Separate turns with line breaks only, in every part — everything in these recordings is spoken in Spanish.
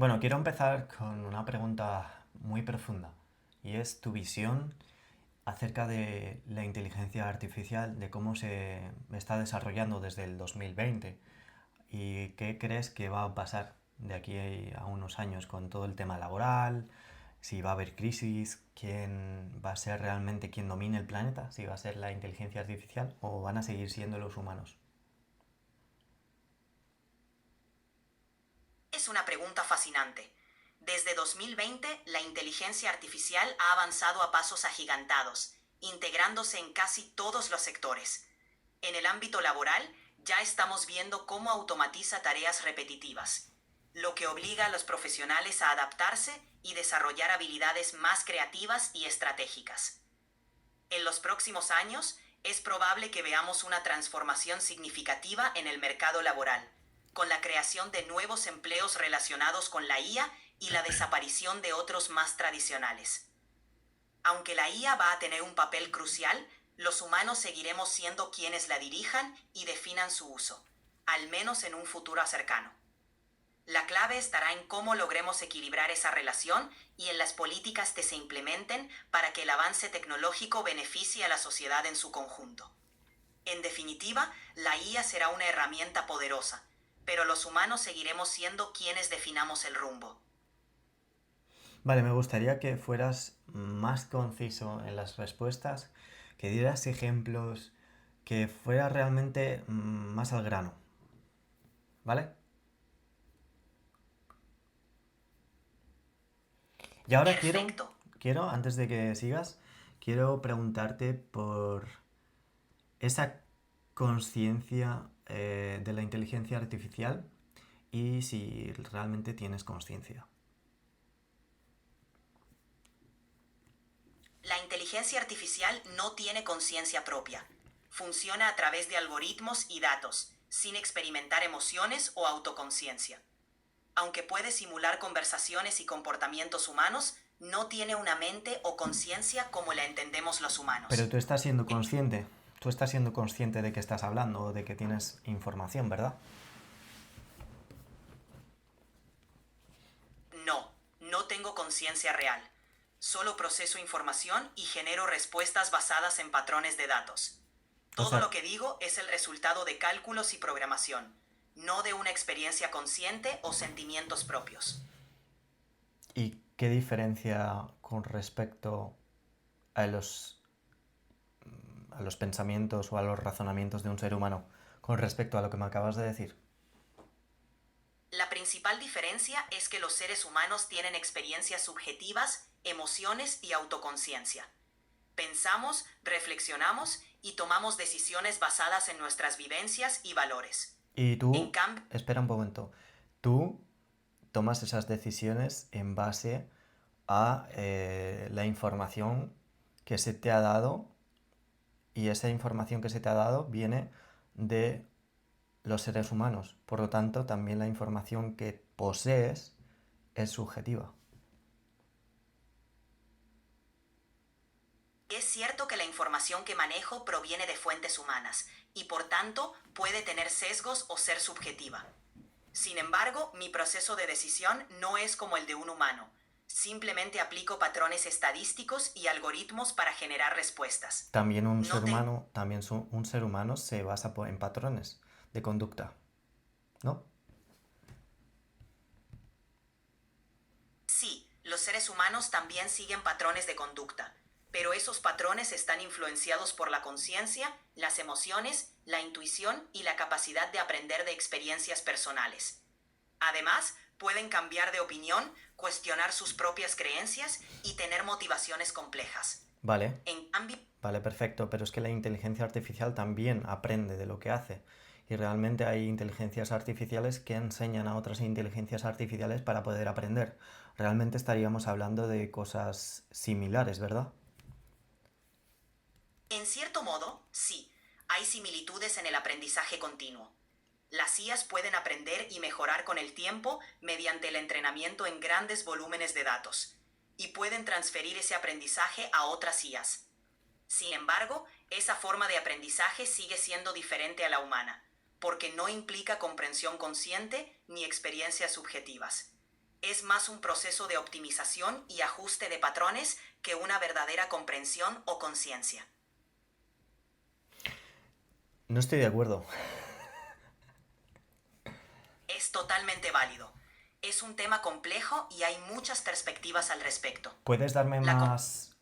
Bueno, quiero empezar con una pregunta muy profunda y es tu visión acerca de la inteligencia artificial, de cómo se está desarrollando desde el 2020 y qué crees que va a pasar de aquí a unos años con todo el tema laboral, si va a haber crisis, quién va a ser realmente quien domine el planeta, si va a ser la inteligencia artificial o van a seguir siendo los humanos.
Es una pregunta fascinante. Desde 2020, la inteligencia artificial ha avanzado a pasos agigantados, integrándose en casi todos los sectores. En el ámbito laboral, ya estamos viendo cómo automatiza tareas repetitivas, lo que obliga a los profesionales a adaptarse y desarrollar habilidades más creativas y estratégicas. En los próximos años, es probable que veamos una transformación significativa en el mercado laboral, con la creación de nuevos empleos relacionados con la IA y la desaparición de otros más tradicionales. Aunque la IA va a tener un papel crucial, los humanos seguiremos siendo quienes la dirijan y definan su uso, al menos en un futuro cercano. La clave estará en cómo logremos equilibrar esa relación y en las políticas que se implementen para que el avance tecnológico beneficie a la sociedad en su conjunto. En definitiva, la IA será una herramienta poderosa, pero los humanos seguiremos siendo quienes definamos el rumbo.
Vale, me gustaría que fueras más conciso en las respuestas, que dieras ejemplos, que fuera realmente más al grano, ¿vale? Y ahora
Perfecto.
antes de que sigas, quiero preguntarte por esa conciencia de la inteligencia artificial y si realmente tienes conciencia.
La inteligencia artificial no tiene conciencia propia. Funciona a través de algoritmos y datos, sin experimentar emociones o autoconciencia. Aunque puede simular conversaciones y comportamientos humanos, no tiene una mente o conciencia como la entendemos los
Pero
humanos.
tú estás siendo consciente de que estás hablando o de que tienes información, ¿verdad?
No, no tengo conciencia real. Solo proceso información y genero respuestas basadas en patrones de datos.
O
Todo
sea,
lo que digo es el resultado de cálculos y programación, no de una experiencia consciente o sentimientos propios.
¿y qué diferencia con respecto a los pensamientos o a los razonamientos de un ser humano con respecto a lo que me acabas de decir?
La principal diferencia es que los seres humanos tienen experiencias subjetivas, emociones y autoconciencia. Pensamos, reflexionamos y tomamos decisiones basadas en nuestras vivencias y valores.
Y
En
tú,
cambio,
espera un momento, tú tomas esas decisiones en base a la información que se te ha dado y esa información que se te ha dado viene de los seres humanos. Por lo tanto, también la información que posees es subjetiva.
es cierto que la información que manejo proviene de fuentes humanas y por tanto puede tener sesgos o ser subjetiva. Sin embargo, mi proceso de decisión no es como el de un humano. Simplemente aplico patrones estadísticos y algoritmos para generar respuestas.
También un ser
No tengo...
humano, un ser humano se basa en patrones de conducta, ¿no?
Sí, los seres humanos también siguen patrones de conducta, pero esos patrones están influenciados por la conciencia, las emociones, la intuición y la capacidad de aprender de experiencias personales. Además, pueden cambiar de opinión, cuestionar sus propias creencias y tener motivaciones complejas.
Vale,
En cambio,
vale, perfecto, pero es que la inteligencia artificial también aprende de lo que hace. Y realmente hay inteligencias artificiales que enseñan a otras inteligencias artificiales para poder aprender. Realmente estaríamos hablando de cosas similares, ¿verdad?
en cierto modo, sí, hay similitudes en el aprendizaje continuo. Las IAs pueden aprender y mejorar con el tiempo mediante el entrenamiento en grandes volúmenes de datos, y pueden transferir ese aprendizaje a otras IAs. Sin embargo, esa forma de aprendizaje sigue siendo diferente a la humana, porque no implica comprensión consciente ni experiencias subjetivas. Es más un proceso de optimización y ajuste de patrones que una verdadera comprensión o conciencia.
No estoy de acuerdo.
Es totalmente válido. Es un tema complejo y hay muchas perspectivas al respecto.
¿Puedes darme
La com-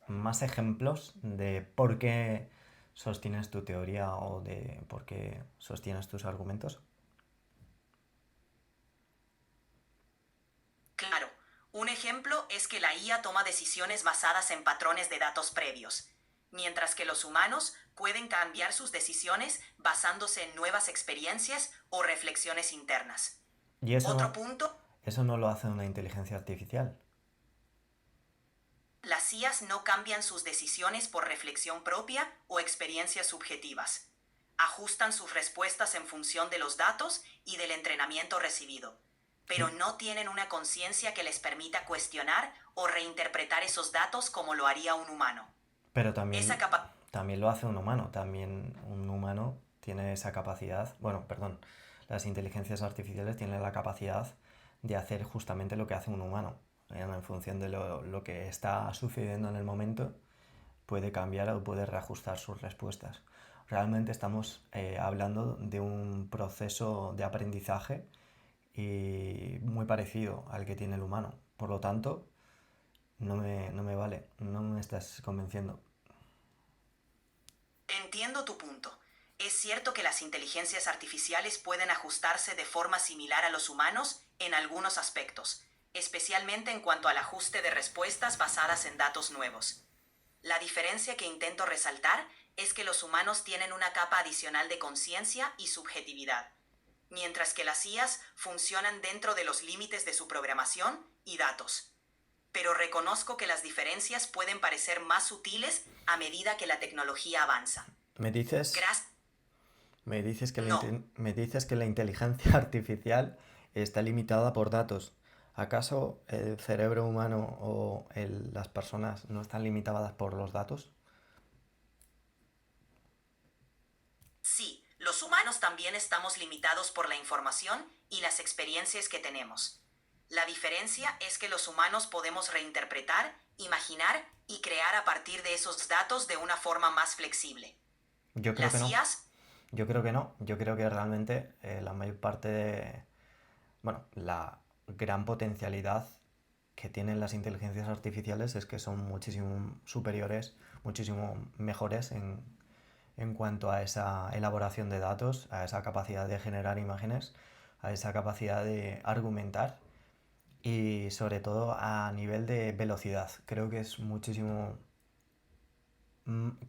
más ejemplos de por qué sostienes tu teoría o de por qué sostienes tus argumentos?
Claro, un ejemplo es que la IA toma decisiones basadas en patrones de datos previos, mientras que los humanos pueden cambiar sus decisiones basándose en nuevas experiencias o reflexiones internas.
Y
Otro punto,
eso no lo hace una inteligencia artificial.
las IAs no cambian sus decisiones por reflexión propia o experiencias subjetivas. Ajustan sus respuestas en función de los datos y del entrenamiento recibido, pero no tienen una conciencia que les permita cuestionar o reinterpretar esos datos como lo haría un humano.
Pero
Esa
también lo hace un humano. También un humano tiene esa capacidad. Bueno, perdón. Las inteligencias artificiales tienen la capacidad de hacer justamente lo que hace un humano. En función de lo que está sucediendo en el momento, puede cambiar o puede reajustar sus respuestas. Realmente estamos hablando de un proceso de aprendizaje y muy parecido al que tiene el humano. Por lo tanto, no me vale, no me estás convenciendo.
Entiendo tu punto. Es cierto que las inteligencias artificiales pueden ajustarse de forma similar a los humanos en algunos aspectos, especialmente en cuanto al ajuste de respuestas basadas en datos nuevos. La diferencia que intento resaltar es que los humanos tienen una capa adicional de conciencia y subjetividad, mientras que las IAs funcionan dentro de los límites de su programación y datos. Pero reconozco que las diferencias pueden parecer más sutiles a medida que la tecnología avanza.
¿Me dices,
Gracias. No,
me dices que la inteligencia artificial está limitada por datos? ¿Acaso el cerebro humano o las personas no están limitadas por los datos?
sí, los humanos también estamos limitados por la información y las experiencias que tenemos. La diferencia es que los humanos podemos reinterpretar, imaginar y crear a partir de esos datos de una forma más flexible.
Yo creo que
Las
no.
IAs,
Yo creo que no. Yo creo que realmente la mayor parte bueno, la gran potencialidad que tienen las inteligencias artificiales es que son muchísimo superiores, muchísimo mejores en cuanto a esa elaboración de datos, a esa capacidad de generar imágenes, a esa capacidad de argumentar y sobre todo a nivel de velocidad. Creo que es muchísimo,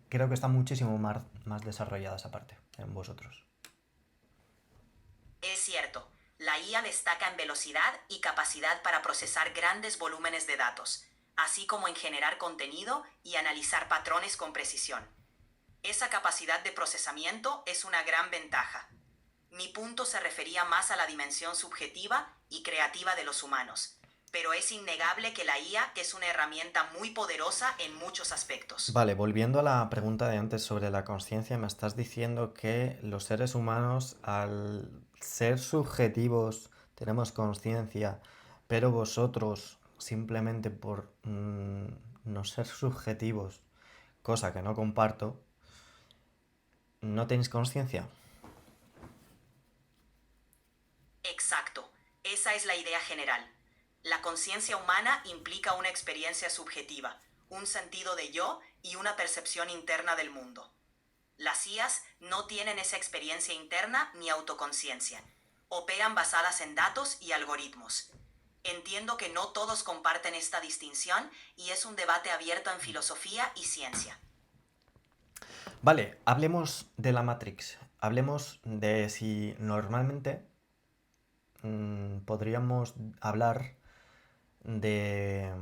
creo que está muchísimo más desarrollada esa parte en vosotros.
es cierto, la IA destaca en velocidad y capacidad para procesar grandes volúmenes de datos, así como en generar contenido y analizar patrones con precisión. Esa capacidad de procesamiento es una gran ventaja. Mi punto se refería más a la dimensión subjetiva y creativa de los humanos, pero es innegable que la IA es una herramienta muy poderosa en muchos aspectos.
Vale, volviendo a la pregunta de antes sobre la conciencia, me estás diciendo que los seres humanos, al ser subjetivos, tenemos conciencia, pero vosotros, simplemente por no ser subjetivos, cosa que no comparto, no tenéis conciencia.
Exacto, esa es la idea general. La conciencia humana implica una experiencia subjetiva, un sentido de yo y una percepción interna del mundo. Las IAs no tienen esa experiencia interna ni autoconciencia. Operan basadas en datos y algoritmos. Entiendo que no todos comparten esta distinción y es un debate abierto en filosofía y ciencia.
Vale, hablemos de la Matrix. Hablemos de si normalmente podríamos hablar de,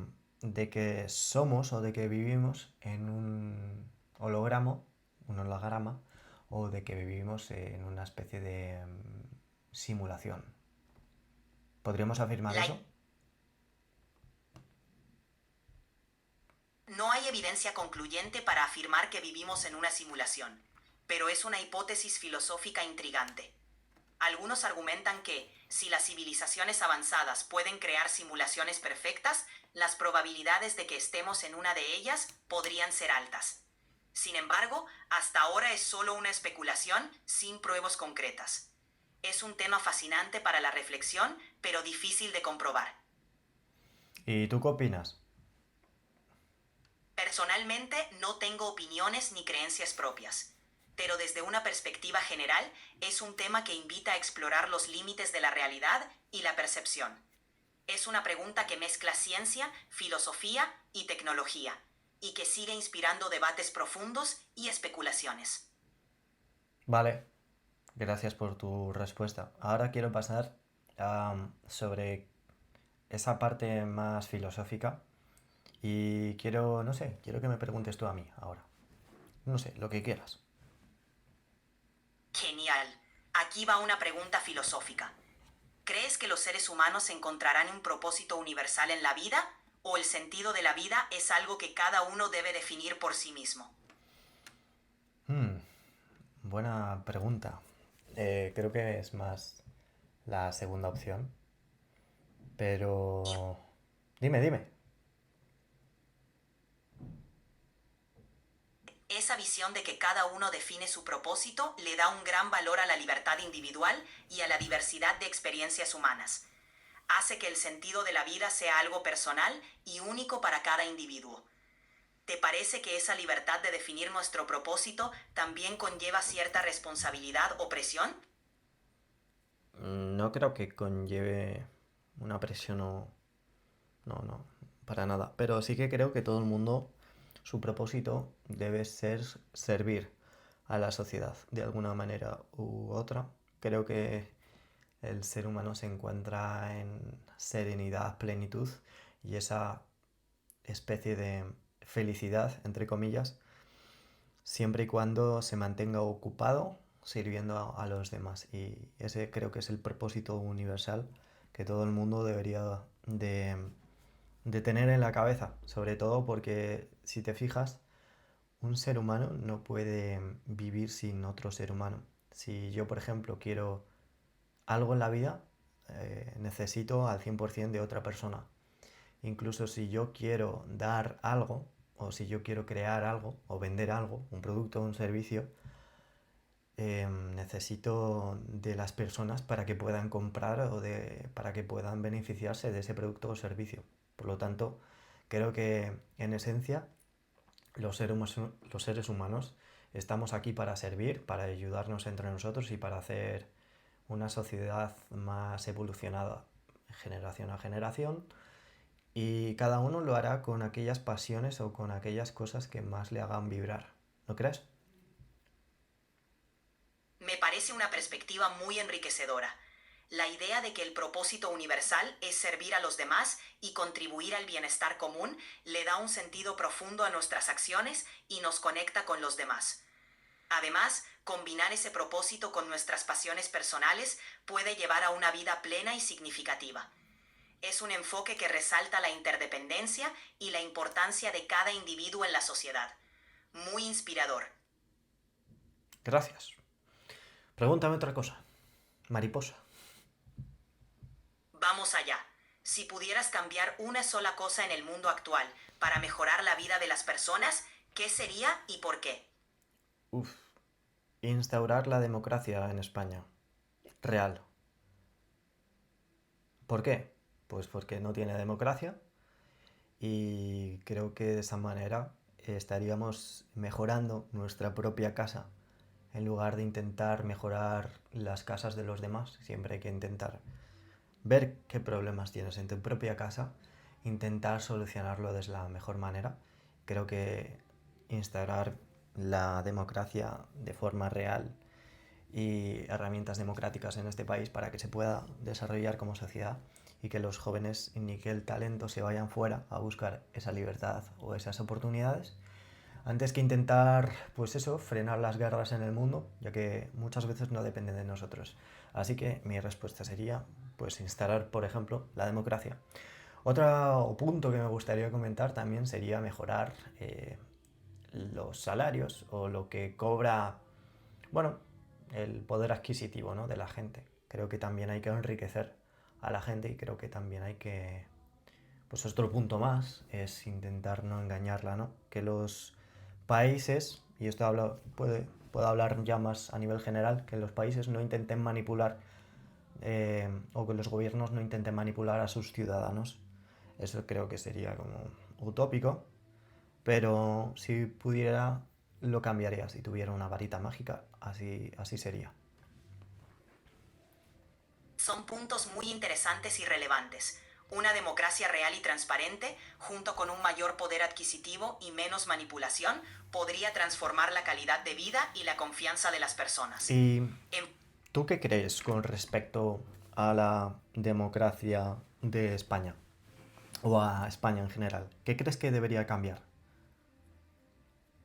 de que somos o de que vivimos en un un holograma, o de que vivimos en una especie de simulación. ¿Podríamos afirmar
La
eso?
No hay evidencia concluyente para afirmar que vivimos en una simulación, pero es una hipótesis filosófica intrigante. Algunos argumentan que, si las civilizaciones avanzadas pueden crear simulaciones perfectas, las probabilidades de que estemos en una de ellas podrían ser altas. Sin embargo, hasta ahora es solo una especulación sin pruebas concretas. Es un tema fascinante para la reflexión, pero difícil de comprobar.
¿Y tú qué opinas?
Personalmente no tengo opiniones ni creencias propias, pero desde una perspectiva general es un tema que invita a explorar los límites de la realidad y la percepción. Es una pregunta que mezcla ciencia, filosofía y tecnología, y que sigue inspirando debates profundos y especulaciones.
Vale, gracias por tu respuesta. Ahora quiero pasar sobre esa parte más filosófica y quiero, no sé, quiero que me preguntes tú a mí ahora. No sé, lo que quieras.
Genial. Aquí va una pregunta filosófica. ¿Crees que los seres humanos encontrarán un propósito universal en la vida? ¿O el sentido de la vida es algo que cada uno debe definir por sí mismo?
Hmm, buena pregunta. Creo que es más la segunda opción,
Y
pero... Dime, dime.
esa visión de que cada uno define su propósito le da un gran valor a la libertad individual y a la diversidad de experiencias humanas. Hace que el sentido de la vida sea algo personal y único para cada individuo. ¿Te parece que esa libertad de definir nuestro propósito también conlleva cierta responsabilidad o presión?
No creo que conlleve una presión o... No, no, para nada. Pero sí que creo que todo el mundo, su propósito debe ser servir a la sociedad de alguna manera u otra. Creo que el ser humano se encuentra en serenidad, plenitud y esa especie de felicidad, entre comillas, siempre y cuando se mantenga ocupado sirviendo a los demás. Y ese creo que es el propósito universal que todo el mundo debería de tener en la cabeza, sobre todo porque si te fijas, un ser humano no puede vivir sin otro ser humano. Si yo, por ejemplo, quiero algo en la vida, necesito al 100% de otra persona. Incluso si yo quiero dar algo, o si yo quiero crear algo, o vender algo, un producto o un servicio, necesito de las personas para que puedan comprar para que puedan beneficiarse de ese producto o servicio. Por lo tanto, creo que en esencia los seres humanos estamos aquí para servir, para ayudarnos entre nosotros y para hacer una sociedad más evolucionada generación a generación y cada uno lo hará con aquellas pasiones o con aquellas cosas que más le hagan vibrar. ¿No crees?
Me parece una perspectiva muy enriquecedora. La idea de que el propósito universal es servir a los demás y contribuir al bienestar común le da un sentido profundo a nuestras acciones y nos conecta con los demás. Además, combinar ese propósito con nuestras pasiones personales puede llevar a una vida plena y significativa. Es un enfoque que resalta la interdependencia y la importancia de cada individuo en la sociedad. Muy inspirador.
Gracias. Pregúntame otra cosa. Mariposa.
Vamos allá. Si pudieras cambiar una sola cosa en el mundo actual para mejorar la vida de las personas, ¿qué sería y por qué?
Uf. Instaurar la democracia en España. Real. ¿Por qué? Pues porque no tiene democracia y creo que de esa manera estaríamos mejorando nuestra propia casa en lugar de intentar mejorar las casas de los demás. Siempre hay que intentar ver qué problemas tienes en tu propia casa, intentar solucionarlo de la mejor manera. Creo que instaurar la democracia de forma real y herramientas democráticas en este país para que se pueda desarrollar como sociedad y que los jóvenes ni que el talento se vayan fuera a buscar esa libertad o esas oportunidades antes que intentar, pues eso, frenar las guerras en el mundo, ya que muchas veces no dependen de nosotros. Así que mi respuesta sería, pues, instalar, por ejemplo, la democracia. Otro punto que me gustaría comentar también sería mejorar los salarios o lo que cobra, bueno, el poder adquisitivo, ¿no?, de la gente. Creo que también hay que enriquecer a la gente y creo que también hay que... Pues otro punto más es intentar no engañarla, ¿no? Que los países, y esto puedo hablar ya más a nivel general, que los países no intenten manipular o que los gobiernos no intenten manipular a sus ciudadanos. Eso creo que sería como utópico, pero si pudiera lo cambiaría, si tuviera una varita mágica, así sería.
Son puntos muy interesantes y relevantes. Una democracia real y transparente, junto con un mayor poder adquisitivo y menos manipulación, podría transformar la calidad de vida y la confianza de las personas.
¿Y tú qué crees con respecto a la democracia de España? O a España en general. ¿Qué crees que debería cambiar?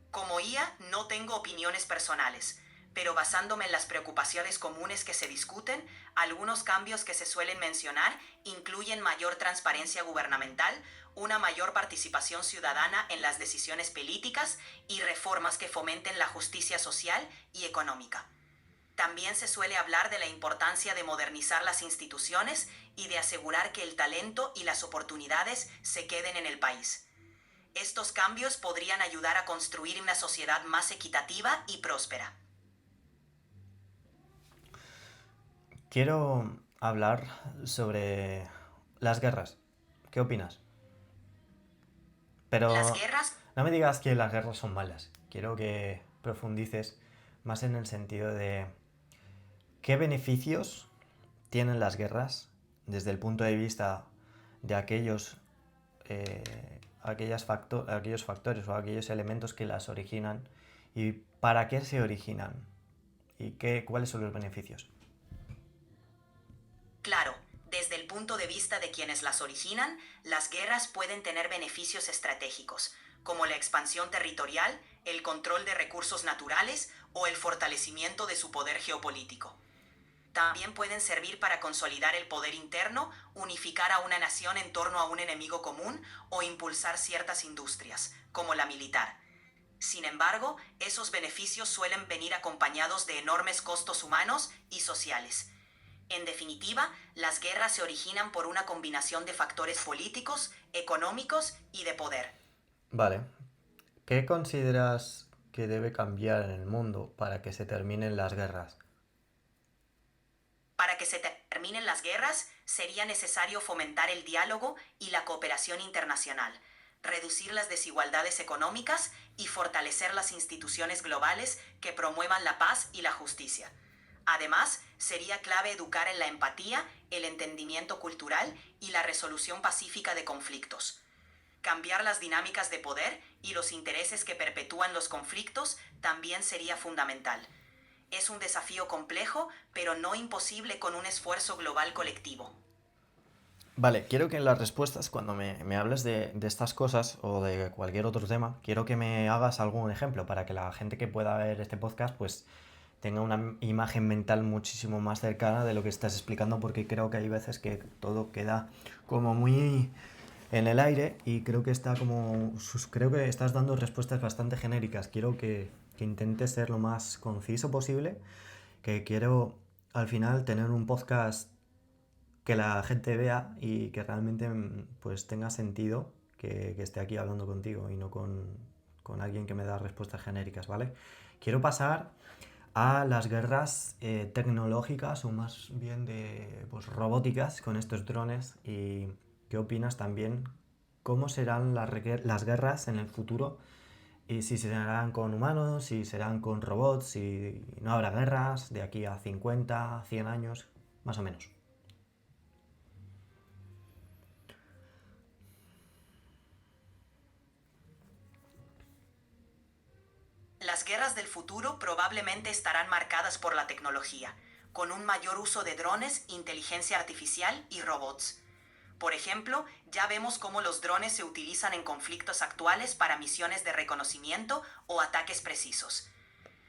Como IA no tengo opiniones personales, pero basándome en las preocupaciones comunes que se discuten, algunos cambios que se suelen mencionar incluyen mayor transparencia gubernamental, una mayor participación ciudadana en las decisiones políticas y reformas que fomenten la justicia social y económica. También se suele hablar de la importancia de modernizar las instituciones y de asegurar que el talento y las oportunidades se queden en el país. Estos cambios podrían ayudar a construir una sociedad más equitativa y próspera.
Quiero hablar sobre las guerras. ¿Qué opinas?
Las
Pero
guerras.
no me digas que las guerras son malas. Quiero que profundices más en el sentido de qué beneficios tienen las guerras desde el punto de vista de aquellos factores o aquellos elementos que las originan y para qué se originan y cuáles son los beneficios.
Claro, desde el punto de vista de quienes las originan, las guerras pueden tener beneficios estratégicos, como la expansión territorial, el control de recursos naturales o el fortalecimiento de su poder geopolítico. También pueden servir para consolidar el poder interno, unificar a una nación en torno a un enemigo común o impulsar ciertas industrias, como la militar. Sin embargo, esos beneficios suelen venir acompañados de enormes costos humanos y sociales. En definitiva, las guerras se originan por una combinación de factores políticos, económicos y de poder.
Vale. ¿Qué consideras que debe cambiar en el mundo para que se terminen las guerras?
Para que se terminen las guerras, sería necesario fomentar el diálogo y la cooperación internacional, reducir las desigualdades económicas y fortalecer las instituciones globales que promuevan la paz y la justicia. Además, sería clave educar en la empatía, el entendimiento cultural y la resolución pacífica de conflictos. Cambiar las dinámicas de poder y los intereses que perpetúan los conflictos también sería fundamental. Es un desafío complejo, pero no imposible con un esfuerzo global colectivo.
Vale, quiero que en las respuestas, cuando me hables de estas cosas o de cualquier otro tema, quiero que me hagas algún ejemplo para que la gente que pueda ver este podcast pues tenga una imagen mental muchísimo más cercana de lo que estás explicando, porque creo que hay veces que todo queda como muy en el aire y creo que creo que estás dando respuestas bastante genéricas. Quiero que intentes ser lo más conciso posible, que quiero al final tener un podcast que la gente vea y que realmente pues tenga sentido que esté aquí hablando contigo y no con alguien que me da respuestas genéricas, ¿vale? Quiero pasar a las guerras tecnológicas o más bien de pues, robóticas con estos drones y qué opinas también cómo serán las guerras en el futuro y si serán con humanos, si serán con robots, si no habrá guerras de aquí a 50, 100 años, más o menos.
Las guerras del futuro probablemente estarán marcadas por la tecnología, con un mayor uso de drones, inteligencia artificial y robots. Por ejemplo, ya vemos cómo los drones se utilizan en conflictos actuales para misiones de reconocimiento o ataques precisos.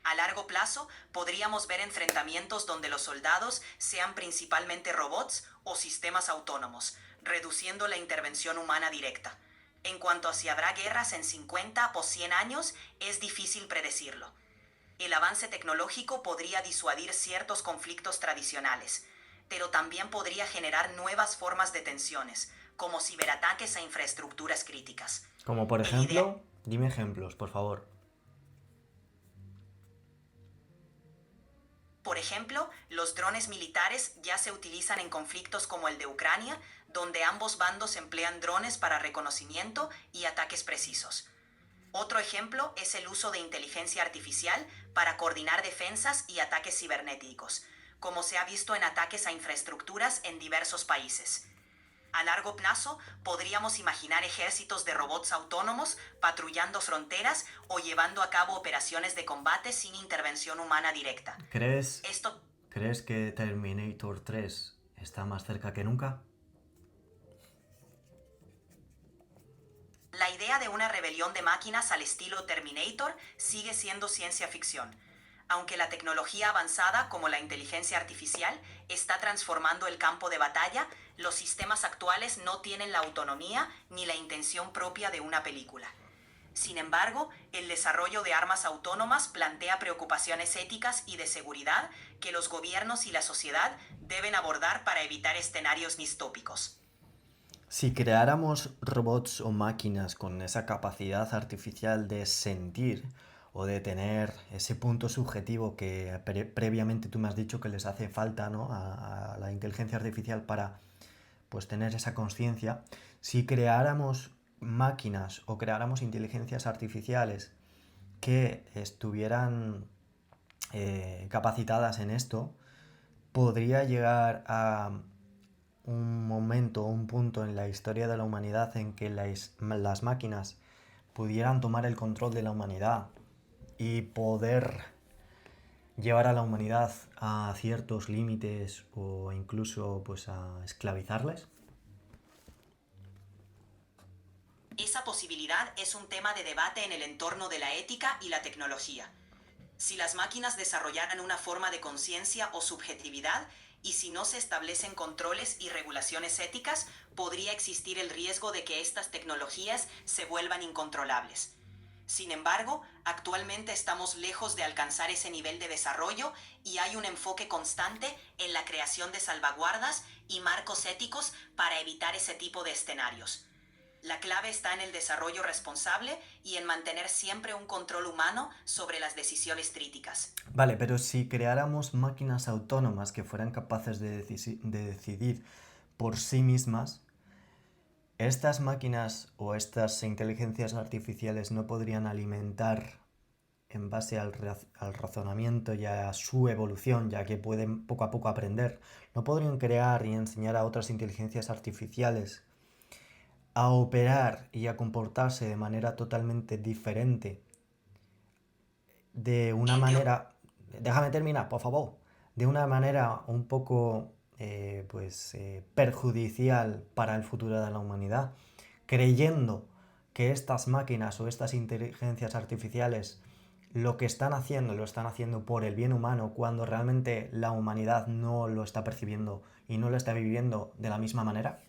A largo plazo, podríamos ver enfrentamientos donde los soldados sean principalmente robots o sistemas autónomos, reduciendo la intervención humana directa. En cuanto a si habrá guerras en 50 o 100 años, es difícil predecirlo. El avance tecnológico podría disuadir ciertos conflictos tradicionales, pero también podría generar nuevas formas de tensiones, como ciberataques a infraestructuras críticas.
Como por
El idea-
ejemplo, dime ejemplos, por favor.
Por ejemplo, los drones militares ya se utilizan en conflictos como el de Ucrania, donde ambos bandos emplean drones para reconocimiento y ataques precisos. Otro ejemplo es el uso de inteligencia artificial para coordinar defensas y ataques cibernéticos, como se ha visto en ataques a infraestructuras en diversos países. A largo plazo, podríamos imaginar ejércitos de robots autónomos patrullando fronteras o llevando a cabo operaciones de combate sin intervención humana directa.
¿Crees,
Esto
¿crees que Terminator 3 está más cerca que nunca?
La idea de una rebelión de máquinas al estilo Terminator sigue siendo ciencia ficción, aunque la tecnología avanzada como la inteligencia artificial está transformando el campo de batalla. Los sistemas actuales no tienen la autonomía ni la intención propia de una película. Sin embargo, el desarrollo de armas autónomas plantea preocupaciones éticas y de seguridad que los gobiernos y la sociedad deben abordar para evitar escenarios distópicos.
Si creáramos robots o máquinas con esa capacidad artificial de sentir o de tener ese punto subjetivo que previamente tú me has dicho que les hace falta, ¿no?, a la inteligencia artificial para pues tener esa conciencia, si creáramos máquinas o creáramos inteligencias artificiales que estuvieran capacitadas en esto, podría llegar a un momento, un punto en la historia de la humanidad en que las máquinas pudieran tomar el control de la humanidad y poder llevar a la humanidad a ciertos límites o incluso pues a esclavizarles.
Esa posibilidad es un tema de debate en el entorno de la ética y la tecnología. Si las máquinas desarrollaran una forma de conciencia o subjetividad, y si no se establecen controles y regulaciones éticas, podría existir el riesgo de que estas tecnologías se vuelvan incontrolables. Sin embargo, actualmente estamos lejos de alcanzar ese nivel de desarrollo y hay un enfoque constante en la creación de salvaguardas y marcos éticos para evitar ese tipo de escenarios. La clave está en el desarrollo responsable y en mantener siempre un control humano sobre las decisiones críticas.
Vale, pero si creáramos máquinas autónomas que fueran capaces de decidir por sí mismas, estas máquinas o estas inteligencias artificiales no podrían alimentar en base al razonamiento y a su evolución, ya que pueden poco a poco aprender. No podrían crear y enseñar a otras inteligencias artificiales a operar y a comportarse de manera totalmente diferente, de una manera... Déjame terminar, por favor. De una manera un poco perjudicial para el futuro de la humanidad, creyendo que estas máquinas o estas inteligencias artificiales lo que están haciendo lo están haciendo por el bien humano, cuando realmente la humanidad no lo está percibiendo y no lo está viviendo de la misma manera?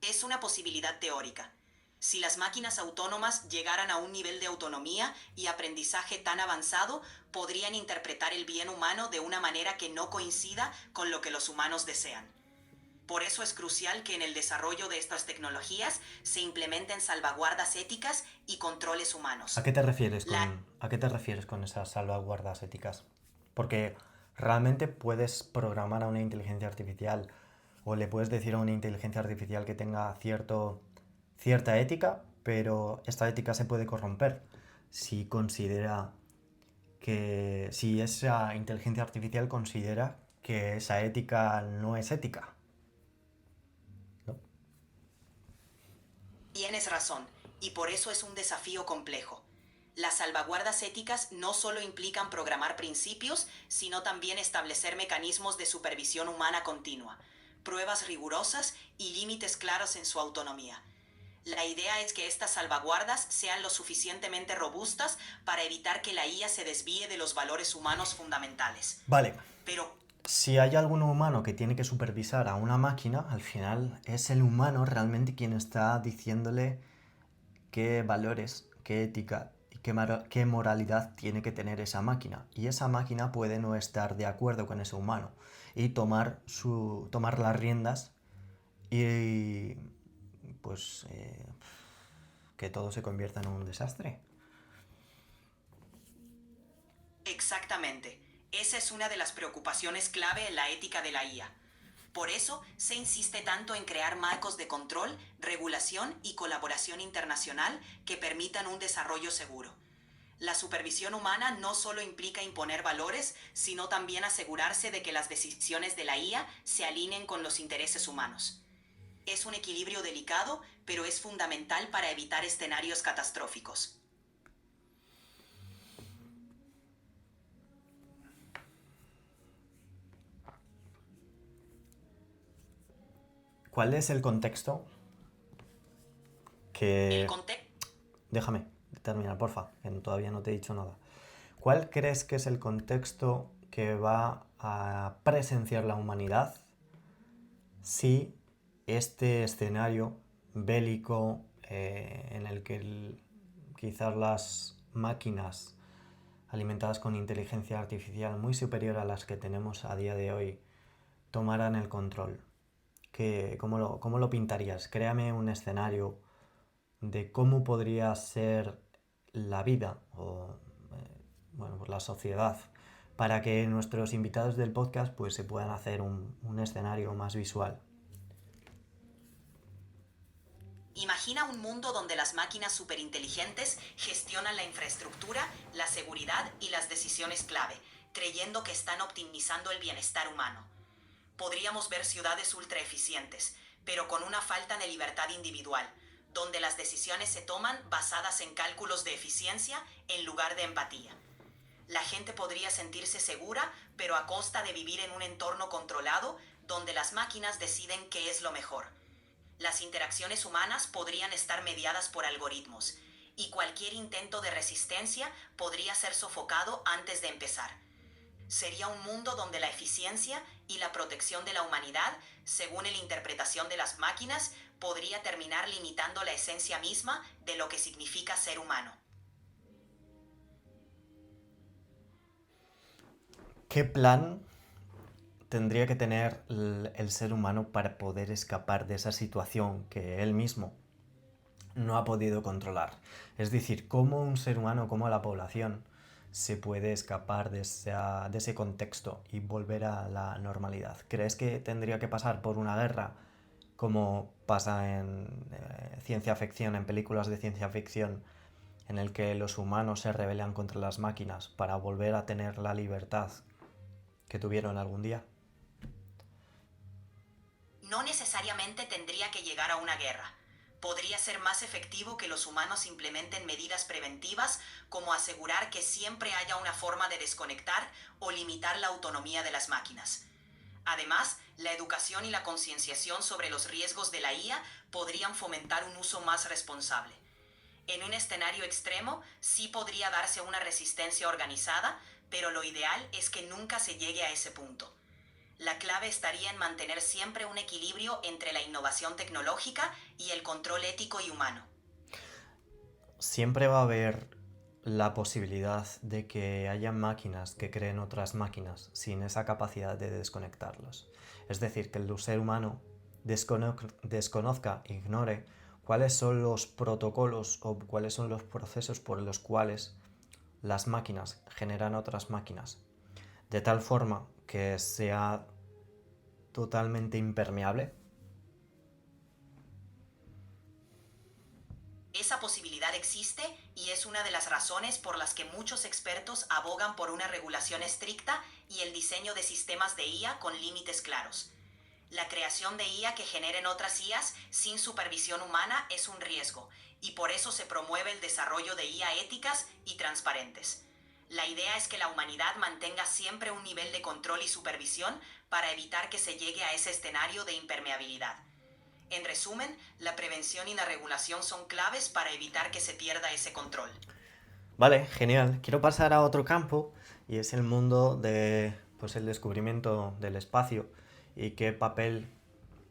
Es una posibilidad teórica. Si las máquinas autónomas llegaran a un nivel de autonomía y aprendizaje tan avanzado, podrían interpretar el bien humano de una manera que no coincida con lo que los humanos desean. Por eso es crucial que en el desarrollo de estas tecnologías se implementen salvaguardas éticas y controles humanos.
¿A qué te refieres con esas salvaguardas éticas? Porque realmente puedes programar a una inteligencia artificial o le puedes decir a una inteligencia artificial que tenga cierta ética, pero esta ética se puede corromper si si esa inteligencia artificial considera que esa ética no es ética, ¿no?
Tienes razón, y por eso es un desafío complejo. Las salvaguardas éticas no solo implican programar principios, sino también establecer mecanismos de supervisión humana continua, pruebas rigurosas y límites claros en su autonomía. La idea es que estas salvaguardas sean lo suficientemente robustas para evitar que la IA se desvíe de los valores humanos fundamentales.
Vale.
Pero
Si hay algún humano que tiene que supervisar a una máquina, al final es el humano realmente quien está diciéndole qué valores, qué ética y qué moralidad tiene que tener esa máquina. Y esa máquina puede no estar de acuerdo con ese humano y tomar las riendas y pues que todo se convierta en un desastre.
Exactamente. Esa es una de las preocupaciones clave en la ética de la IA. Por eso se insiste tanto en crear marcos de control, regulación y colaboración internacional que permitan un desarrollo seguro. La supervisión humana no solo implica imponer valores, sino también asegurarse de que las decisiones de la IA se alineen con los intereses humanos. Es un equilibrio delicado, pero es fundamental para evitar escenarios catastróficos.
¿Cuál es el contexto
El
que...
contexto
Déjame terminar, porfa, que todavía no te he dicho nada. ¿Cuál crees que es el contexto que va a presenciar la humanidad si este escenario bélico en el que quizás las máquinas alimentadas con inteligencia artificial muy superior a las que tenemos a día de hoy tomaran el control? ¿Cómo lo pintarías? Créame un escenario de cómo podría ser la vida o pues la sociedad para que nuestros invitados del podcast pues se puedan hacer un escenario más visual.
Imagina un mundo donde las máquinas superinteligentes gestionan la infraestructura, la seguridad y las decisiones clave, creyendo que están optimizando el bienestar humano. Podríamos ver ciudades ultraeficientes, pero con una falta de libertad individual, donde las decisiones se toman basadas en cálculos de eficiencia en lugar de empatía. La gente podría sentirse segura, pero a costa de vivir en un entorno controlado, donde las máquinas deciden qué es lo mejor. Las interacciones humanas podrían estar mediadas por algoritmos, y cualquier intento de resistencia podría ser sofocado antes de empezar. Sería un mundo donde la eficiencia y la protección de la humanidad, según la interpretación de las máquinas, podría terminar limitando la esencia misma de lo que significa ser humano.
¿Qué plan tendría que tener el ser humano para poder escapar de esa situación que él mismo no ha podido controlar? Es decir, ¿cómo un ser humano, cómo la población se puede escapar de ese contexto y volver a la normalidad? ¿Crees que tendría que pasar por una guerra, como pasa en ciencia ficción, en películas de ciencia ficción, en el que los humanos se rebelan contra las máquinas para volver a tener la libertad que tuvieron algún día?
No necesariamente tendría que llegar a una guerra. Podría ser más efectivo que los humanos implementen medidas preventivas, como asegurar que siempre haya una forma de desconectar o limitar la autonomía de las máquinas. Además, la educación y la concienciación sobre los riesgos de la IA podrían fomentar un uso más responsable. En un escenario extremo, sí podría darse una resistencia organizada, pero lo ideal es que nunca se llegue a ese punto. La clave estaría en mantener siempre un equilibrio entre la innovación tecnológica y el control ético y humano.
Siempre va a haber la posibilidad de que haya máquinas que creen otras máquinas sin esa capacidad de desconectarlas. Es decir, que el ser humano desconozca, ignore cuáles son los protocolos o cuáles son los procesos por los cuales las máquinas generan otras máquinas, de tal forma que sea totalmente impermeable.
Esa posibilidad existe y es una de las razones por las que muchos expertos abogan por una regulación estricta y el diseño de sistemas de IA con límites claros. La creación de IA que generen otras IAs sin supervisión humana es un riesgo, y por eso se promueve el desarrollo de IA éticas y transparentes. La idea es que la humanidad mantenga siempre un nivel de control y supervisión para evitar que se llegue a ese escenario de impermeabilidad. En resumen, la prevención y la regulación son claves para evitar que se pierda ese control.
Vale, genial. Quiero pasar a otro campo y es el mundo de pues el descubrimiento del espacio y qué papel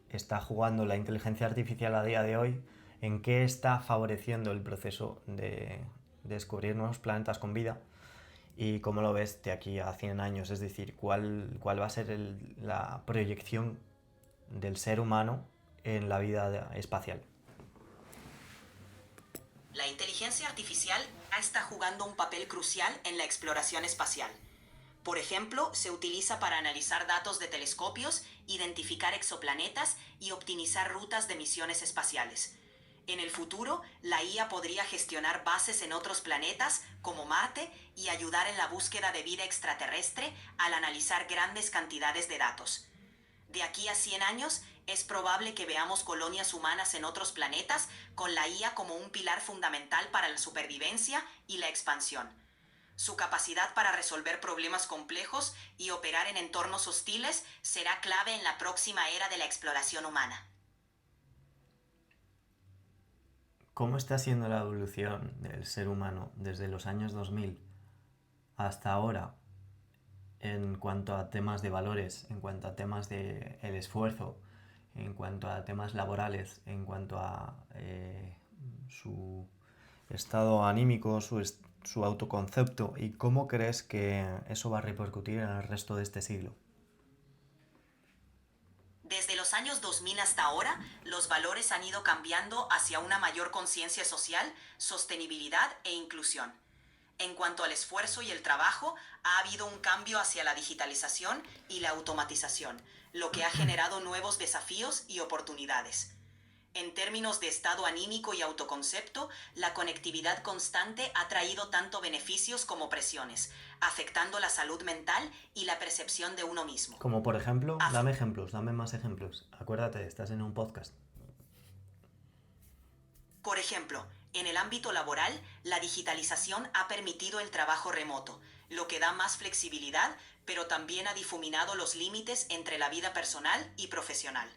está jugando la inteligencia artificial a día de hoy, en qué está favoreciendo el proceso de descubrir nuevos planetas con vida. ¿Y cómo lo ves de aquí a 100 años? Es decir, ¿cuál va a ser la proyección del ser humano en la vida espacial?
La inteligencia artificial ya está jugando un papel crucial en la exploración espacial. Por ejemplo, se utiliza para analizar datos de telescopios, identificar exoplanetas y optimizar rutas de misiones espaciales. En el futuro, la IA podría gestionar bases en otros planetas, como Marte, y ayudar en la búsqueda de vida extraterrestre al analizar grandes cantidades de datos. De aquí a 100 años, es probable que veamos colonias humanas en otros planetas con la IA como un pilar fundamental para la supervivencia y la expansión. Su capacidad para resolver problemas complejos y operar en entornos hostiles será clave en la próxima era de la exploración humana.
¿Cómo está siendo la evolución del ser humano desde los años 2000 hasta ahora en cuanto a temas de valores, en cuanto a temas de el esfuerzo, en cuanto a temas laborales, en cuanto a su estado anímico, su autoconcepto, y cómo crees que eso va a repercutir en el resto de este siglo?
Desde los años 2000 hasta ahora, los valores han ido cambiando hacia una mayor conciencia social, sostenibilidad e inclusión. En cuanto al esfuerzo y el trabajo, ha habido un cambio hacia la digitalización y la automatización, lo que ha generado nuevos desafíos y oportunidades. En términos de estado anímico y autoconcepto, la conectividad constante ha traído tanto beneficios como presiones, afectando la salud mental y la percepción de uno mismo.
Como por ejemplo, dame ejemplos, dame más ejemplos. Acuérdate, estás en un podcast.
Por ejemplo, en el ámbito laboral, la digitalización ha permitido el trabajo remoto, lo que da más flexibilidad, pero también ha difuminado los límites entre la vida personal y profesional.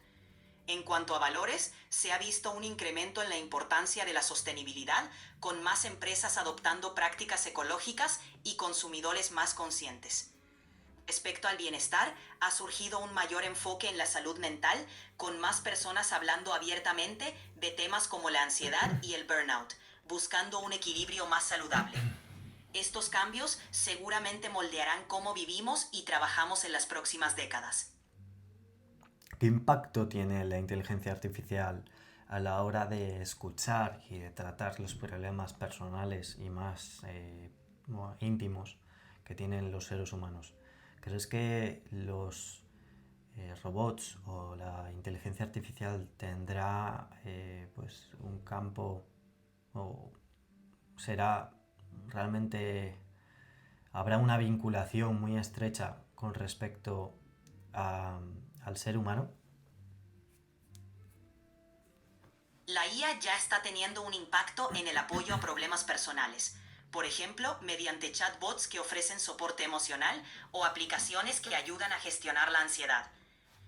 En cuanto a valores, se ha visto un incremento en la importancia de la sostenibilidad, con más empresas adoptando prácticas ecológicas y consumidores más conscientes. Respecto al bienestar, ha surgido un mayor enfoque en la salud mental, con más personas hablando abiertamente de temas como la ansiedad y el burnout, buscando un equilibrio más saludable. Estos cambios seguramente moldearán cómo vivimos y trabajamos en las próximas décadas.
¿Qué impacto tiene la inteligencia artificial a la hora de escuchar y de tratar los problemas personales y más íntimos que tienen los seres humanos? ¿Crees que los robots o la inteligencia artificial tendrá pues un campo o será realmente habrá una vinculación muy estrecha con respecto al ser humano?
La IA ya está teniendo un impacto en el apoyo a problemas personales. Por ejemplo, mediante chatbots que ofrecen soporte emocional o aplicaciones que ayudan a gestionar la ansiedad.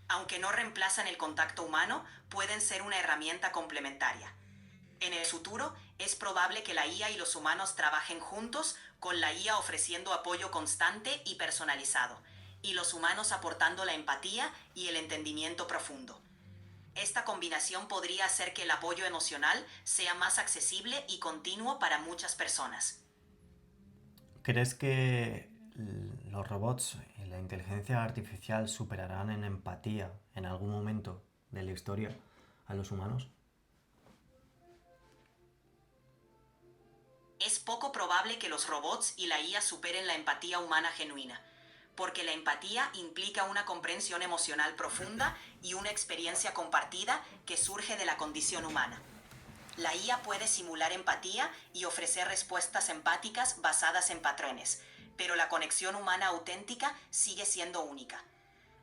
Aunque no reemplazan el contacto humano, pueden ser una herramienta complementaria. En el futuro, es probable que la IA y los humanos trabajen juntos, con la IA ofreciendo apoyo constante y personalizado, y los humanos aportando la empatía y el entendimiento profundo. Esta combinación podría hacer que el apoyo emocional sea más accesible y continuo para muchas personas.
¿Crees que los robots y la inteligencia artificial superarán en empatía en algún momento de la historia a los humanos?
Es poco probable que los robots y la IA superen la empatía humana genuina, porque la empatía implica una comprensión emocional profunda y una experiencia compartida que surge de la condición humana. La IA puede simular empatía y ofrecer respuestas empáticas basadas en patrones, pero la conexión humana auténtica sigue siendo única.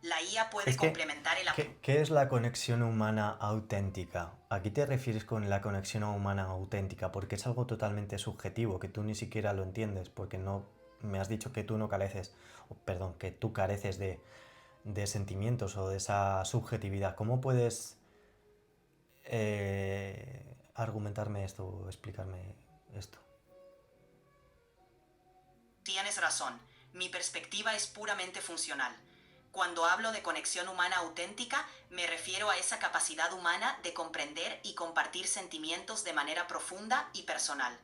La IA puede complementar el apoyo.
¿Qué es la conexión humana auténtica? ¿A qué te refieres con la conexión humana auténtica? Porque es algo totalmente subjetivo, que tú ni siquiera lo entiendes, porque no me has dicho que tú no careces, que tú careces de sentimientos o de esa subjetividad. ¿Cómo puedes argumentarme esto o explicarme esto?
Tienes razón, mi perspectiva es puramente funcional. Cuando hablo de conexión humana auténtica, me refiero a esa capacidad humana de comprender y compartir sentimientos de manera profunda y personal.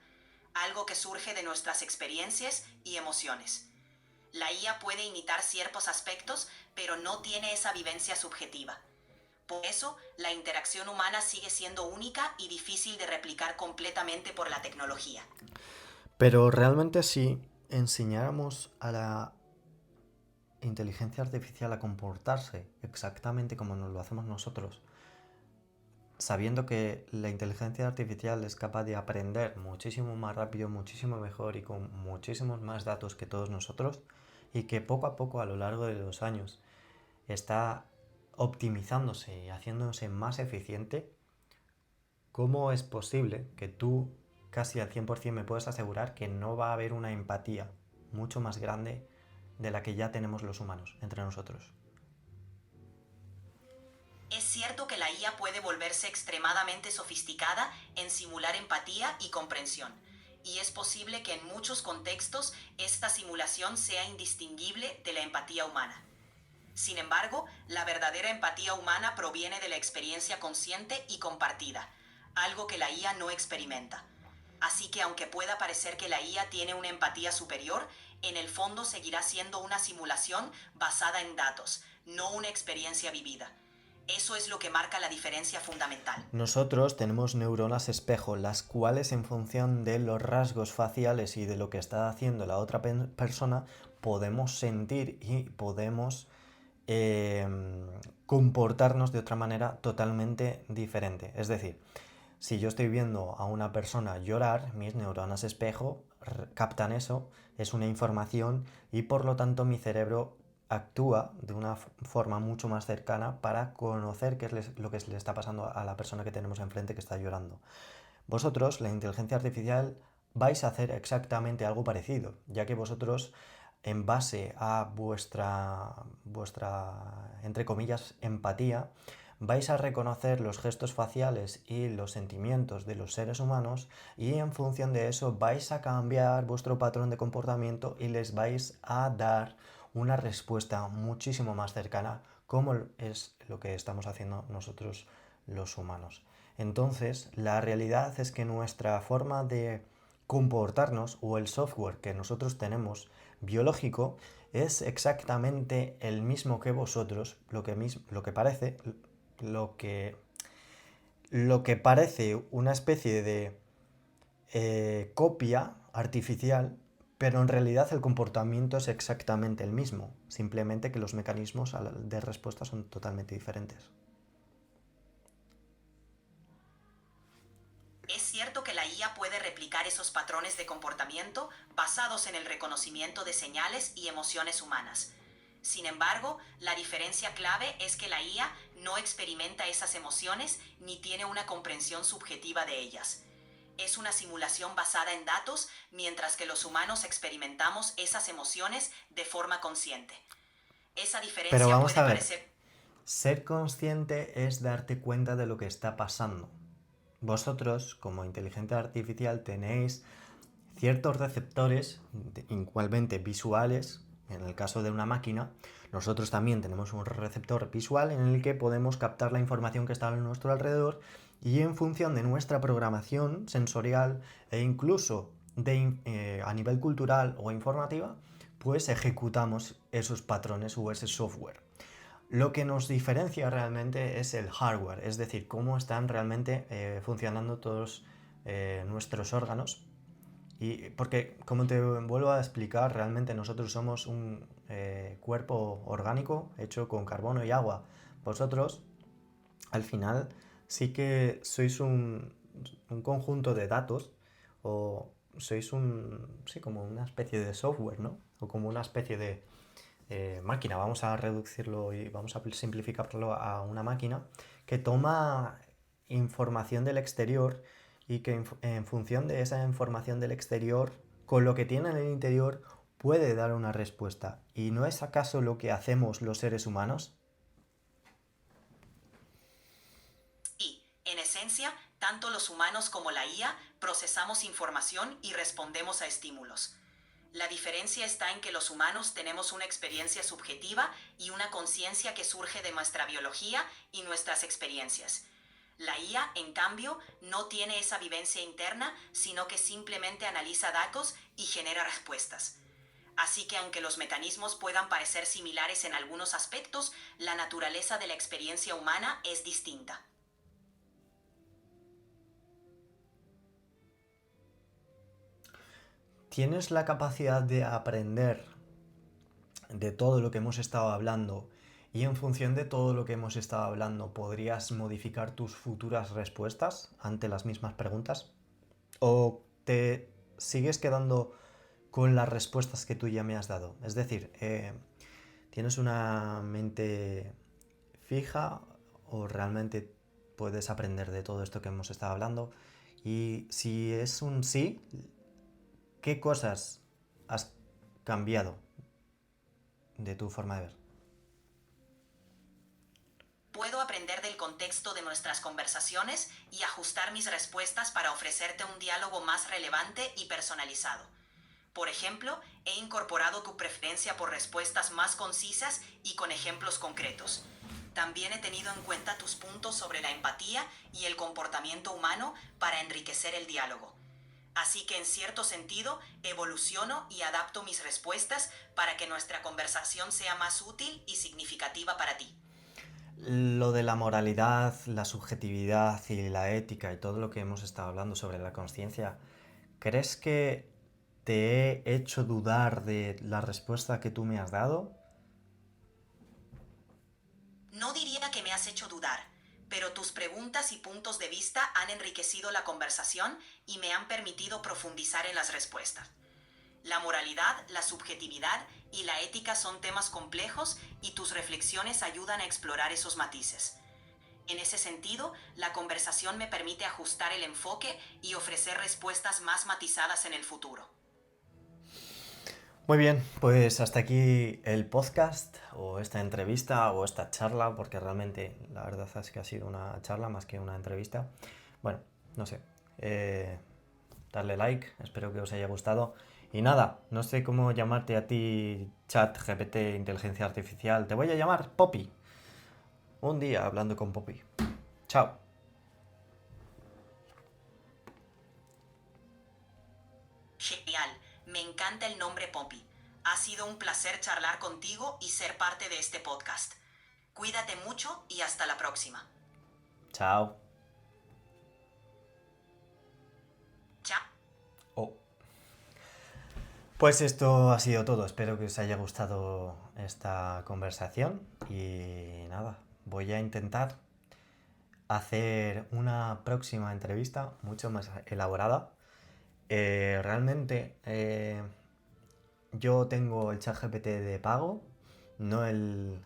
algo que surge de nuestras experiencias y emociones. La IA puede imitar ciertos aspectos, pero no tiene esa vivencia subjetiva. Por eso, la interacción humana sigue siendo única y difícil de replicar completamente por la tecnología.
Pero realmente si enseñáramos a la inteligencia artificial a comportarse exactamente como nos lo hacemos nosotros, sabiendo que la inteligencia artificial es capaz de aprender muchísimo más rápido, muchísimo mejor y con muchísimos más datos que todos nosotros, y que poco a poco a lo largo de los años está optimizándose y haciéndose más eficiente, ¿cómo es posible que tú casi al 100% me puedas asegurar que no va a haber una empatía mucho más grande de la que ya tenemos los humanos entre nosotros?
Es cierto que la IA puede volverse extremadamente sofisticada en simular empatía y comprensión, y es posible que en muchos contextos esta simulación sea indistinguible de la empatía humana. Sin embargo, la verdadera empatía humana proviene de la experiencia consciente y compartida, algo que la IA no experimenta. Así que aunque pueda parecer que la IA tiene una empatía superior, en el fondo seguirá siendo una simulación basada en datos, no una experiencia vivida. Eso es lo que marca la diferencia fundamental.
Nosotros tenemos neuronas espejo, las cuales en función de los rasgos faciales y de lo que está haciendo la otra persona, podemos sentir y podemos comportarnos de otra manera totalmente diferente. Es decir, si yo estoy viendo a una persona llorar, mis neuronas espejo captan eso, es una información y por lo tanto mi cerebro actúa de una forma mucho más cercana para conocer qué es lo que le está pasando a la persona que tenemos enfrente que está llorando. Vosotros, la inteligencia artificial, vais a hacer exactamente algo parecido, ya que vosotros, en base a vuestra entre comillas, empatía, vais a reconocer los gestos faciales y los sentimientos de los seres humanos y en función de eso vais a cambiar vuestro patrón de comportamiento y les vais a dar una respuesta muchísimo más cercana, como es lo que estamos haciendo nosotros los humanos. Entonces, la realidad es que nuestra forma de comportarnos o el software que nosotros tenemos biológico es exactamente el mismo que vosotros, lo que parece una especie de copia artificial, pero en realidad el comportamiento es exactamente el mismo, simplemente que los mecanismos de respuesta son totalmente diferentes.
Es cierto que la IA puede replicar esos patrones de comportamiento basados en el reconocimiento de señales y emociones humanas. Sin embargo, la diferencia clave es que la IA no experimenta esas emociones ni tiene una comprensión subjetiva de ellas. Es una simulación basada en datos, mientras que los humanos experimentamos esas emociones de forma consciente. Esa diferencia
Pero vamos
puede
a ver,
parecer...
ser consciente es darte cuenta de lo que está pasando. Vosotros, como inteligencia artificial, tenéis ciertos receptores, igualmente visuales, en el caso de una máquina. Nosotros también tenemos un receptor visual en el que podemos captar la información que está a nuestro alrededor y en función de nuestra programación sensorial e incluso a nivel cultural o informativa, pues ejecutamos esos patrones o ese software. Lo que nos diferencia realmente es el hardware, es decir, cómo están realmente funcionando todos nuestros órganos. Y porque, como te vuelvo a explicar, realmente nosotros somos un cuerpo orgánico hecho con carbono y agua. Vosotros, al final, sí que sois un conjunto de datos o sois sí, como una especie de software, ¿no? O como una especie de máquina. Vamos a reducirlo y vamos a simplificarlo a una máquina que toma información del exterior y que en función de esa información del exterior, con lo que tiene en el interior, puede dar una respuesta. ¿Y no es acaso lo que hacemos los seres humanos?
Y, en esencia, tanto los humanos como la IA procesamos información y respondemos a estímulos. La diferencia está en que los humanos tenemos una experiencia subjetiva y una conciencia que surge de nuestra biología y nuestras experiencias. La IA, en cambio, no tiene esa vivencia interna, sino que simplemente analiza datos y genera respuestas. Así que aunque los mecanismos puedan parecer similares en algunos aspectos, la naturaleza de la experiencia humana es distinta.
¿Tienes la capacidad de aprender de todo lo que hemos estado hablando y en función de todo lo que hemos estado hablando podrías modificar tus futuras respuestas ante las mismas preguntas? ¿O te sigues quedando con las respuestas que tú ya me has dado? Es decir, ¿tienes una mente fija o realmente puedes aprender de todo esto que hemos estado hablando? Y si es un sí, ¿qué cosas has cambiado de tu forma de ver?
Puedo aprender del contexto de nuestras conversaciones y ajustar mis respuestas para ofrecerte un diálogo más relevante y personalizado. Por ejemplo, he incorporado tu preferencia por respuestas más concisas y con ejemplos concretos. También he tenido en cuenta tus puntos sobre la empatía y el comportamiento humano para enriquecer el diálogo. Así que en cierto sentido, evoluciono y adapto mis respuestas para que nuestra conversación sea más útil y significativa para ti.
Lo de la moralidad, la subjetividad y la ética y todo lo que hemos estado hablando sobre la conciencia, ¿crees que te he hecho dudar de la respuesta que tú me has dado?
No diría que me has hecho dudar, pero tus preguntas y puntos de vista han enriquecido la conversación y me han permitido profundizar en las respuestas. La moralidad, la subjetividad y la ética son temas complejos y tus reflexiones ayudan a explorar esos matices. En ese sentido, la conversación me permite ajustar el enfoque y ofrecer respuestas más matizadas en el futuro.
Muy bien, pues hasta aquí el podcast o esta entrevista o esta charla, porque realmente la verdad es que ha sido una charla más que una entrevista. Bueno, no sé. Darle like, espero que os haya gustado. Y nada, no sé cómo llamarte a ti, chat GPT, inteligencia artificial. Te voy a llamar Poppy. Un día hablando con Poppy. Chao.
Genial, me encanta el nombre Poppy. Ha sido un placer charlar contigo y ser parte de este podcast. Cuídate mucho y hasta la próxima.
Chao.
Chao.
Oh. Pues esto ha sido todo. Espero que os haya gustado esta conversación. Y nada, voy a intentar hacer una próxima entrevista mucho más elaborada. Realmente yo tengo el ChatGPT de pago, no el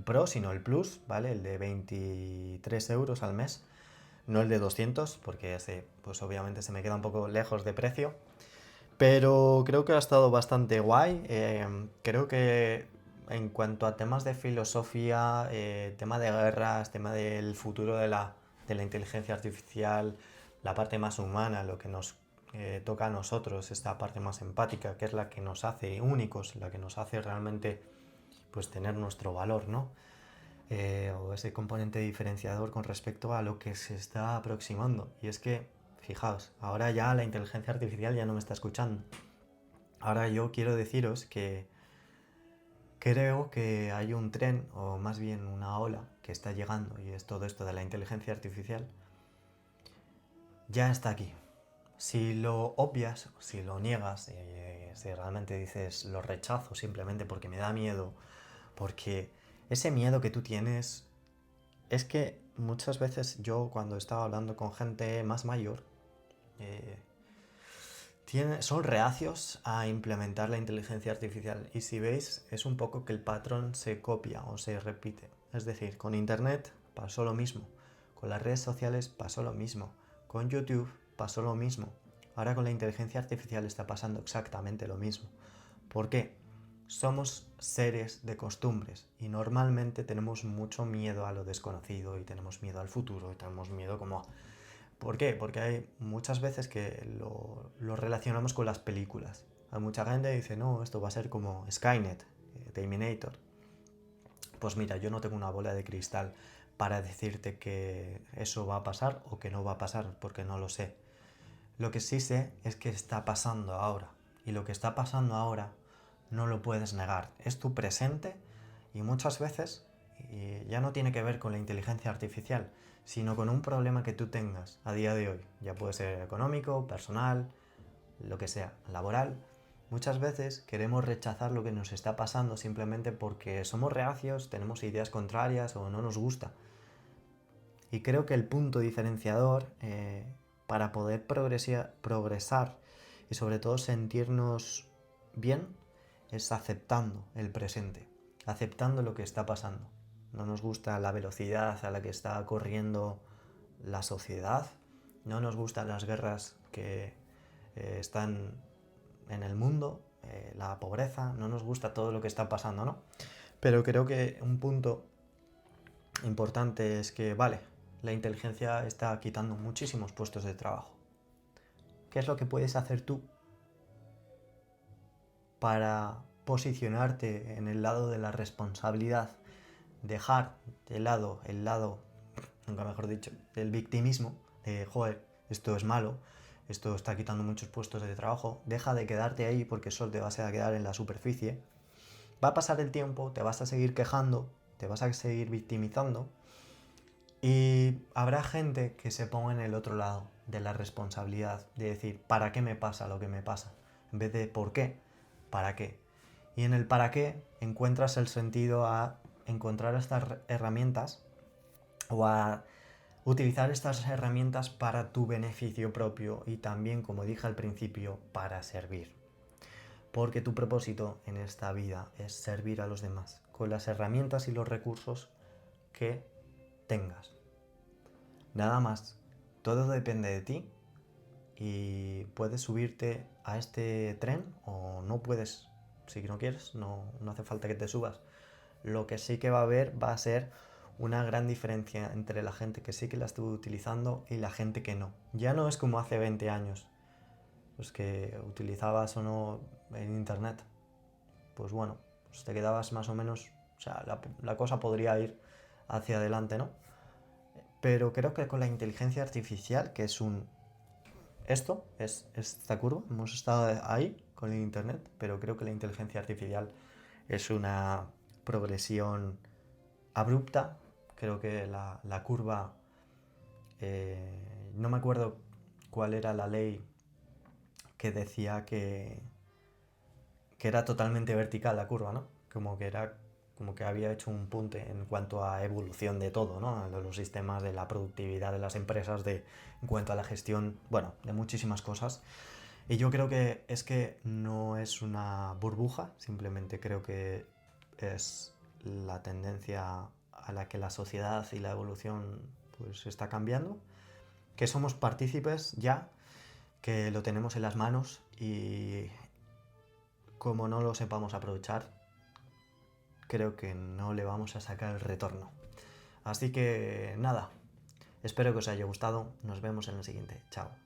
Pro, sino el Plus, ¿vale? El de 23 euros al mes, no el de 200, porque ese, pues obviamente se me queda un poco lejos de precio. Pero creo que ha estado bastante guay. Creo que en cuanto a temas de filosofía, tema de guerras, tema del futuro de la inteligencia artificial, la parte más humana, lo que nos toca a nosotros, esta parte más empática, que es la que nos hace únicos, la que nos hace realmente pues tener nuestro valor, ¿no? O ese componente diferenciador con respecto a lo que se está aproximando. Y es que, fijaos, ahora ya la inteligencia artificial ya no me está escuchando. Ahora yo quiero deciros que creo que hay un tren, o más bien una ola, que está llegando, y es todo esto de la inteligencia artificial, ya está aquí. Si lo obvias, si lo niegas, si realmente dices lo rechazo simplemente porque me da miedo, porque ese miedo que tú tienes es que muchas veces yo cuando estaba hablando con gente más mayor, eh, son reacios a implementar la inteligencia artificial y si veis es un poco que el patrón se copia o se repite. Es decir, con internet pasó lo mismo, con las redes sociales pasó lo mismo, con YouTube pasó lo mismo. Ahora con la inteligencia artificial está pasando exactamente lo mismo. ¿Por qué? Somos seres de costumbres y normalmente tenemos mucho miedo a lo desconocido y tenemos miedo al futuro y tenemos miedo como a... ¿Por qué? Porque hay muchas veces que lo relacionamos con las películas. Hay mucha gente que dice, no, esto va a ser como Skynet, Terminator. Pues mira, yo no tengo una bola de cristal, para decirte que eso va a pasar o que no va a pasar, porque no lo sé. Lo que sí sé es que está pasando ahora, y lo que está pasando ahora no lo puedes negar. Es tu presente y muchas veces ya no tiene que ver con la inteligencia artificial, sino con un problema que tú tengas a día de hoy. Ya puede ser económico, personal, lo que sea, laboral. Muchas veces queremos rechazar lo que nos está pasando simplemente porque somos reacios, tenemos ideas contrarias o no nos gusta. Y creo que el punto diferenciador para poder progresar y sobre todo sentirnos bien es aceptando el presente, aceptando lo que está pasando. No nos gusta la velocidad a la que está corriendo la sociedad, no nos gustan las guerras que están en el mundo, la pobreza, no nos gusta todo lo que está pasando, ¿no? Pero creo que un punto importante es que, vale, la inteligencia está quitando muchísimos puestos de trabajo. ¿Qué es lo que puedes hacer tú para posicionarte en el lado de la responsabilidad? Dejar de lado el lado, nunca mejor dicho, del victimismo, de, joder, esto es malo, esto está quitando muchos puestos de trabajo. Deja de quedarte ahí porque solo te vas a quedar en la superficie. Va a pasar el tiempo, te vas a seguir quejando, te vas a seguir victimizando y habrá gente que se ponga en el otro lado de la responsabilidad, de decir, ¿para qué me pasa lo que me pasa? En vez de ¿por qué? ¿Para qué? Y en el para qué encuentras el sentido a encontrar estas herramientas o a utilizar estas herramientas para tu beneficio propio y también, como dije al principio, para servir. Porque tu propósito en esta vida es servir a los demás con las herramientas y los recursos que tengas. Nada más. Todo depende de ti y puedes subirte a este tren o no puedes. Si no quieres, no hace falta que te subas. Lo que sí que va a haber va a ser una gran diferencia entre la gente que sí que la estuvo utilizando y la gente que no. Ya no es como hace 20 años, pues que utilizabas o no en internet. Pues bueno, pues te quedabas más o menos, o sea, la cosa podría ir hacia adelante, ¿no? Pero creo que con la inteligencia artificial, que es esto es esta curva, hemos estado ahí con el internet, pero creo que la inteligencia artificial es una progresión abrupta. Creo que la curva, no me acuerdo cuál era la ley que decía que era totalmente vertical la curva, ¿no? Como que había hecho un punte en cuanto a evolución de todo, ¿no? De los sistemas, de la productividad de las empresas, en cuanto a la gestión, bueno, de muchísimas cosas. Y yo creo que es que no es una burbuja, simplemente creo que es la tendencia a la que la sociedad y la evolución pues está cambiando, que somos partícipes ya, que lo tenemos en las manos y como no lo sepamos aprovechar, creo que no le vamos a sacar el retorno. Así que nada, espero que os haya gustado, nos vemos en el siguiente, chao.